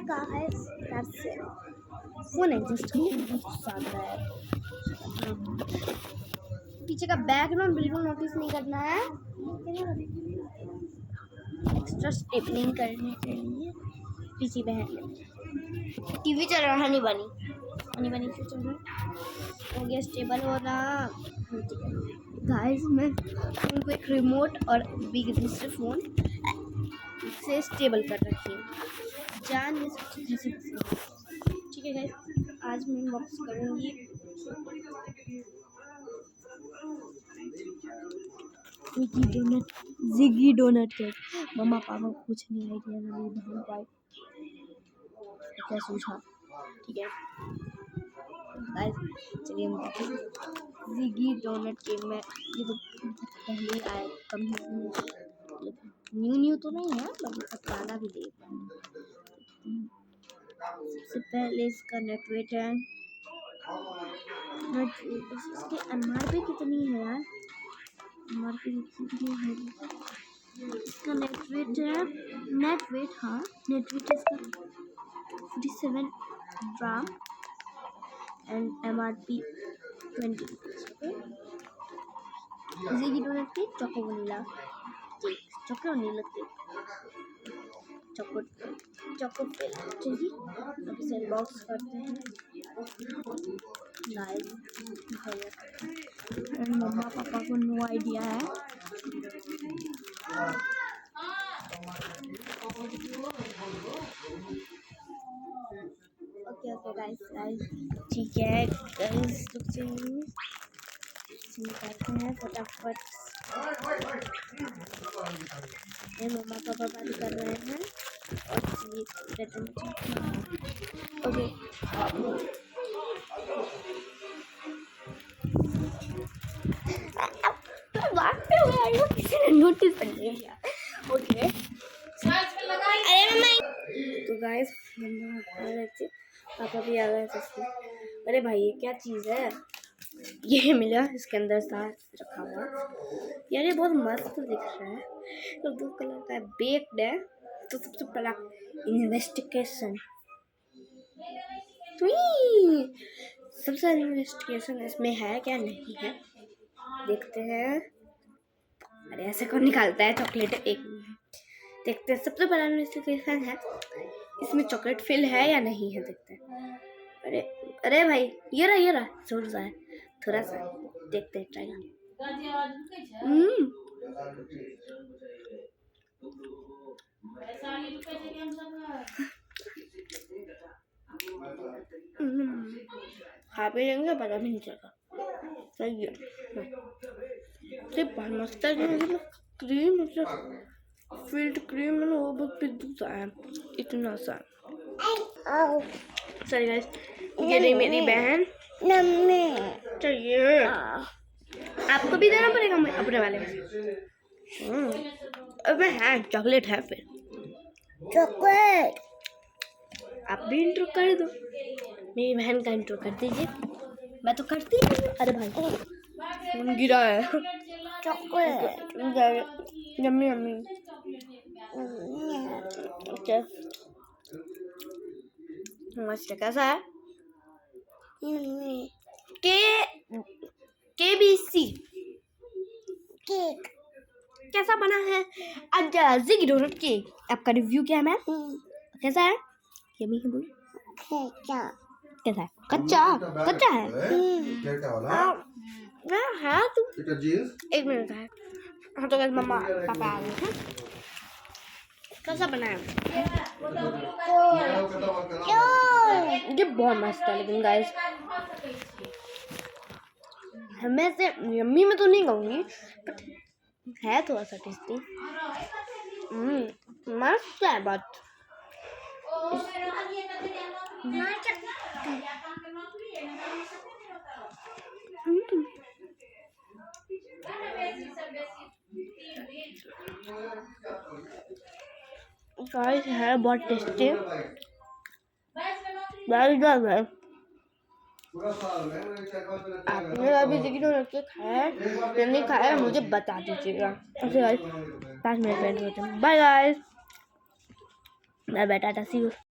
कहा है यार से फोन एडजस्ट करना है। पीछे का बैकग्राउंड बिल्कुल नोटिस नहीं करना है। एक्स्ट्रा स्टेपलिंग करने के लिए पीछे बहन टीवी चल रहा है। नहीं बनी क्यों चल रहा हो गया स्टेबल होना। गाइस मैं उनको एक रिमोट और बिग दूसरे फ़ोन से स्टेबल कर रखी हूँ। जान ये सब चीज़ें ठीक है गाइस। आज मैं बॉक्स करूँगी जिगी डोनट केक। मम्मा पापा को कुछ नहीं आइडिया ना मेरी बहन को क्या सूझा। ठीक है गाइस चलिए हम जिगी डोनट केक में ये तो पहले ही आया कम न्यू तो नहीं है मतलब पुराना भी देख। सबसे पहले इसका नेट वेट है। इसकी एमआरपी कितनी है यार? एमआरपी कितनी है इसका? नेट वेट है हाँ नेट वेट इसका 47 gram and MRP 20 Jiggy donut cake choco vanilla cake choco vanilla cake choco चलिए अब इसे बॉक्स करते हैं। नाइस एंड मम्मा पापा को नो आइडिया है। ओके गाइस ठीक है गाइस निकालते हैं फटाफट। ये मम्मा पापा बात कर रहे हैं और ओके किसी ने नोटिस कर लिया। ओके तो गाइस पापा भी आ गए थे। अरे भाई ये क्या चीज़ है? ये मिला इसके अंदर साथ रखा हुआ यार। ये बहुत मस्त दिख रहा है। तो 2 कलर का बेक्ड है। तो सबसे पहला इन्वेस्टिगेशन सबसे इन्वेस्टिगेशन इसमें है क्या नहीं है देखते हैं। अरे ऐसे कौन निकालता है चॉकलेट? एक देखते हैं। सबसे पहला इन्वेस्टिगेशन है इसमें चॉकलेट फिल है या नहीं है देखते हैं। अरे भाई ये रहा थोड़ा सा देखते हैं ट्राई। खा भी लेंगे पता भी नहीं चलेगा। सही है सिर्फ मस्त है। क्रीम मतलब फिल्ड क्रीम है वो बहुत पिद्दू है इतना सा। सॉरी गाइस ये रही मेरी बहन चाहिए। आपको भी देना पड़ेगा अपने वाले में। अबे है चॉकलेट है फिर चॉकलेट। आप भी इंट्रो कर दो। मेरी बहन का इंट्रो कर दीजिए। मैं तो करती हूँ। अरे भाई फोन गिरा है। Chocolate yummy yummy. ओके मस्त कैसा है? KBC केक कैसा बना है? आज जिगी डोनट केक आपका रिव्यू क्या है मैम? कैसा है? यम्मी है बोल। कैसा है? कच्चा है। हाँ तुम 1 मिनट का है। हाँ तो मम्मा पापा आ गए हैं। कैसा बना है? ये बहुत मस्त है लेकिन गाइस मैं से यम्मी में तो नहीं कहूँगी बट है थोड़ा सा टेस्टी। मस्त है बट गाइस है बहुत टेस्टी। आपने अभी जिगी डोनट केक खाया है या नहीं खाया है मुझे बता दीजिएगा। ओके गाइस 5 मिनट वेट करते हैं। Bye guys bye bye tata see you.